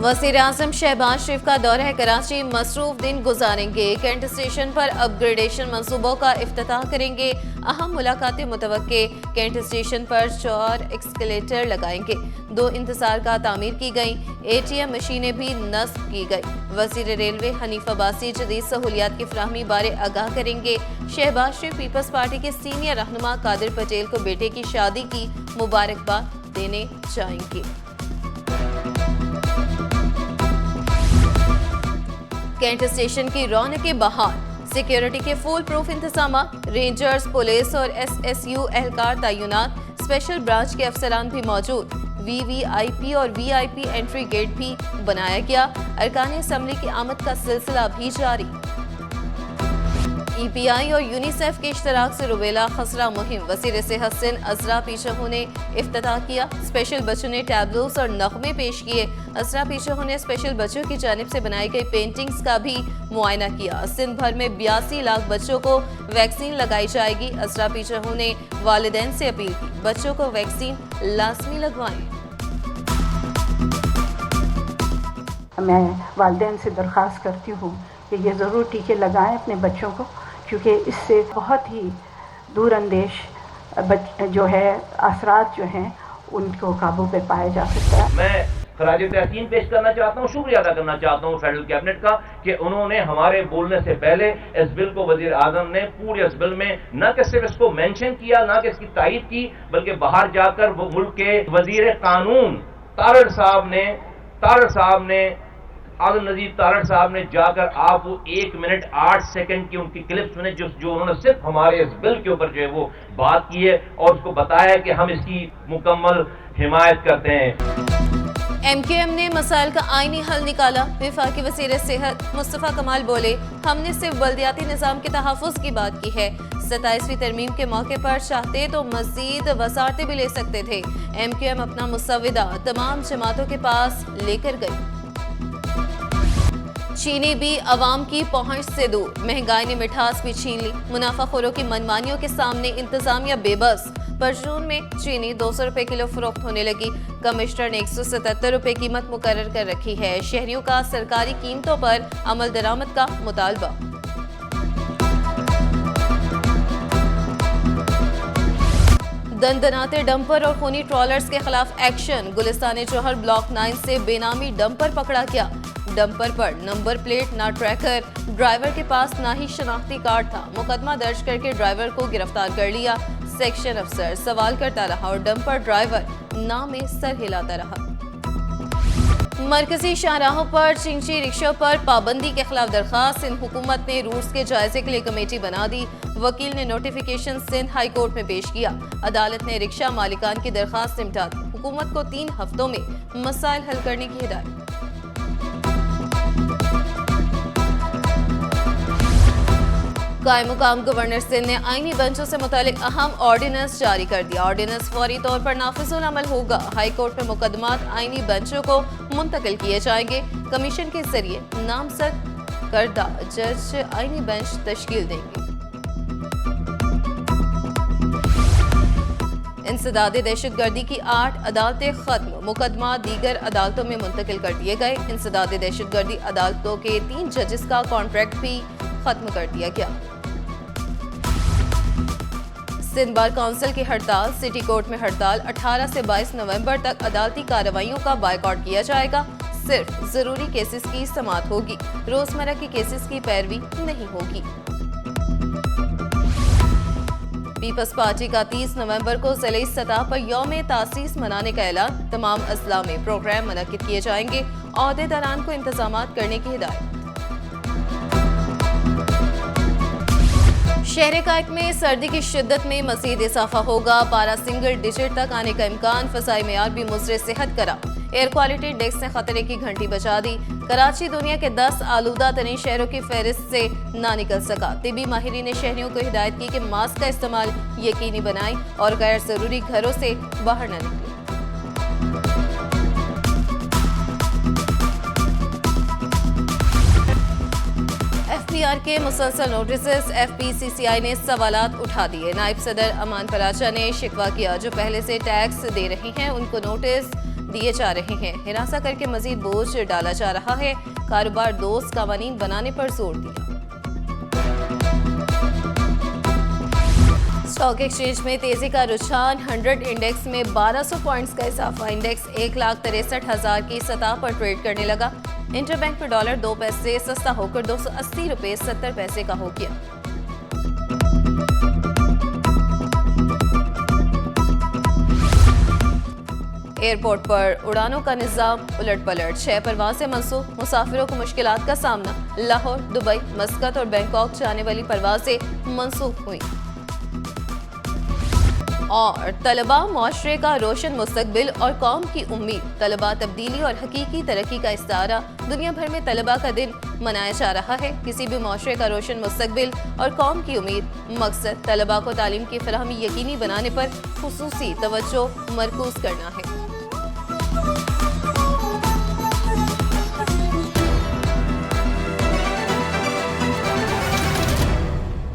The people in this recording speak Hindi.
वज़ीर आज़म शहबाज शरीफ का दौरा है कराची, मसरूफ दिन गुजारेंगे। कैंट स्टेशन पर अपग्रेडेशन मंसूबों का इफ्तिताह करेंगे। अहम मुलाकातें मुतवक्के। कैंट स्टेशन पर 4 एक्सकेलेटर लगाएंगे। 2 इंतजार का तामीर की गई। ATM मशीनें भी नस्ब की गई। वज़ीर रेलवे हनीफ अब्बासी जदीद सहूलियात की फराहमी बारे आगाह करेंगे। शहबाज शरीफ पीपल्स पार्टी के सीनियर रहनुमा कादिर पटेल को बेटे की शादी की मुबारकबाद देने जाएंगे। कैंट स्टेशन की रौनक बहार। सिक्योरिटी के फुल प्रूफ इंतजाम। रेंजर्स, पुलिस और SSU एहलकार तैनात। स्पेशल ब्रांच के अफसरान भी मौजूद। VVIP और VIP एंट्री गेट भी बनाया गया। अरकान असम्बली की आमद का सिलसिला भी जारी। EPI और यूनिसेफ के इश्तराक से रुबेला खसरा मुहिम। वज़ीर सेहत सिंध अजरा पीछहू ने इफ्तिताह किया। स्पेशल बच्चों ने टैबलोस और नगमे पेश किए। अजरा पीछहू ने स्पेशल बच्चों की जानिब से बनाई गई पेंटिंग्स का भी मुआयना किया। सिंध भर में 82 लाख बच्चों को वैक्सीन लगाई जाएगी। अजरा पीछहू ने वालिदैन से अपील की, बच्चों को वैक्सीन लाजमी लगवाएं। मैं वालिदैन से दरख्वास्त करती हूँ कि ये ज़रूर टीके लगाएं अपने बच्चों को, क्योंकि इससे बहुत ही दूरअंदेश जो है असरात जो हैं उनको काबू पे पाया जा सकता है। मैं खराज तहसीन पेश करना चाहता हूँ, शुक्रिया अदा करना चाहता हूँ फेडरल कैबिनेट का कि उन्होंने हमारे बोलने से पहले इस बिल को वजीर आजम ने पूरे इस बिल में न कि सिर्फ इसको मेंशन किया, न कि इसकी तायीद की, बल्कि बाहर जाकर वो मुल्क के वजीर कानून तारड़ साहब ने आजम नजीर तारड़ साहब ने जाकर आप वो 1 मिनट 8 सेकंड की उनकी क्लिप्स में जो उन्होंने सिर्फ हमारे इस बिल के ऊपर जो है वो बात की है और उसको बताया कि हम इसकी मुकम्मल हिमायत करते हैं। MKM ने मसाइल का आईनी हल निकाला। वफाकी वज़ीर सेहत मुस्तफ़ा कमाल बोले, हमने सिर्फ बल्दियाती निज़ाम के तहफ़्फ़ुज़ की बात की है। 27वीं तरमीम के मौके पर चाहते तो मज़ीद वसारतें भी ले सकते थे। MKM अपना मुसव्विदा तमाम जमातों के पास लेकर गई। चीनी भी अवाम की पहुंच से दूर। महंगाई ने मिठास भी छीन ली। मुनाफाखोरों की मनमानियों के सामने इंतजामिया बेबस। परचून में चीनी 200 रुपए किलो फरोख्त होने लगी। कमिश्नर ने 177 रुपए कीमत मुकर्रर कर रखी है। शहरियों का सरकारी कीमतों पर अमल दरामद का मुतालबा। दनदनाते डंपर और खूनी ट्रॉलर्स के खिलाफ एक्शन। गुलिस्तान जौहर ब्लॉक 9 से बेनामी डंपर पकड़ा गया। डंपर पर नंबर प्लेट ना ट्रैकर, ड्राइवर के पास ना ही शनाख्ती कार्ड था। मुकदमा दर्ज करके ड्राइवर को गिरफ्तार कर लिया। सेक्शन अफसर सवाल करता रहा और डंपर ड्राइवर ना में सर हिलाता रहा। मरकजी शाहराहों पर चिंची रिक्शों पर पाबंदी के खिलाफ दरखास्त। सिंध हुकूमत ने रूट्स के जायजे के लिए कमेटी बना दी। वकील ने नोटिफिकेशन सिंध हाई कोर्ट में पेश किया। अदालत ने रिक्शा मालिकान की दरखास्त निपटा दी। हुकूमत को 3 हफ्तों में मसाइल हल करने की हिदायत। कायम मुकाम गवर्नर सिंध ने आईनी बेंचों से मुतालिक अहम ऑर्डिनेंस जारी कर दिया। ऑर्डिनेंस फौरी तौर पर नाफिजुल अमल होगा। हाई कोर्ट में मुकदमात आईनी बेंचों को मुंतकिल किए जाएंगे। कमीशन के जरिए नामजद करदा जज आईनी बेंच तश्कील देंगे। इंसदादे दहशतगर्दी की 8 अदालतें खत्म। मुकदमा दीगर अदालतों में मुंतकिल कर दिए गए। इंसदादे दहशतगर्दी अदालतों के 3 जजेस का कॉन्ट्रैक्ट भी खत्म कर दिया गया। सिंध बार काउंसिल की हड़ताल। सिटी कोर्ट में हड़ताल। 18 से 22 नवंबर तक अदालती कार्रवाइयों का बायकॉट किया जाएगा। सिर्फ जरूरी केसेस की समाअत होगी। रोजमर्रा की केसेस की पैरवी नहीं होगी। पीपल्स पार्टी का 30 नवंबर को ज़िले सतह पर यौम तासीस मनाने का ऐलान। तमाम अजला में प्रोग्राम मुनक्किद किए जाएंगे। अहदेदारान को इंतजामात करने की हिदायत। शहर कायक में सर्दी की शिद्दत में मज़ीद इजाफा होगा। पारा सिंगल डिजिट तक आने का इम्कान। फ़ज़ाई मेयार भी मुज़र सेहत करा। एयर क्वालिटी इंडेक्स ने खतरे की घंटी बजा दी। कराची दुनिया के 10 आलूदा तरीन शहरों की फहरिस्त से ना निकल सका। तिबी माहिरीन ने शहरियों को हिदायत की कि मास्क का इस्तेमाल यकीनी बनाएं और गैर जरूरी घरों से बाहर न निकलें। FPR के मुसलसल नोटिस। FPCCI ने सवालात उठा दिए। नायब सदर अमान फराचा ने शिकवा किया, जो पहले से टैक्स दे रही हैं उनको नोटिस दिए जा रहे हैं। हिरासा करके मजीद बोझ डाला जा रहा है। कारोबार दोस्त कानून बनाने पर जोर दिया। स्टॉक एक्सचेंज में तेजी का रुझान, 100 इंडेक्स में 1200 पॉइंट्स का इजाफा। इंडेक्स 1,63,000 की सतह पर ट्रेड करने लगा। इंटरबैंक पर डॉलर 2 पैसे सस्ता होकर 280 रुपये 70 पैसे का हो गया। एयरपोर्ट पर उड़ानों का निजाम उलट पलट, 6 परवाजें मनसूख, मुसाफिरों को मुश्किलात का सामना। लाहौर, दुबई, मस्कत और बैंकॉक जाने वाली परवाजें मनसूख हुई। और तलबा माशरे का रोशन मुस्तकबिल और कौम की उम्मीद, तलबा तब्दीली और हकीकी तरक्की का इस्तारा। दुनिया भर में तलबा का दिन मनाया जा रहा है। किसी भी माशरे का रोशन मुस्तकबिल और कौम की उम्मीद मकसद तलबा को तालीम की फराहमी यकीनी बनाने पर खुसूसी तवज्जो मरकूज करना है।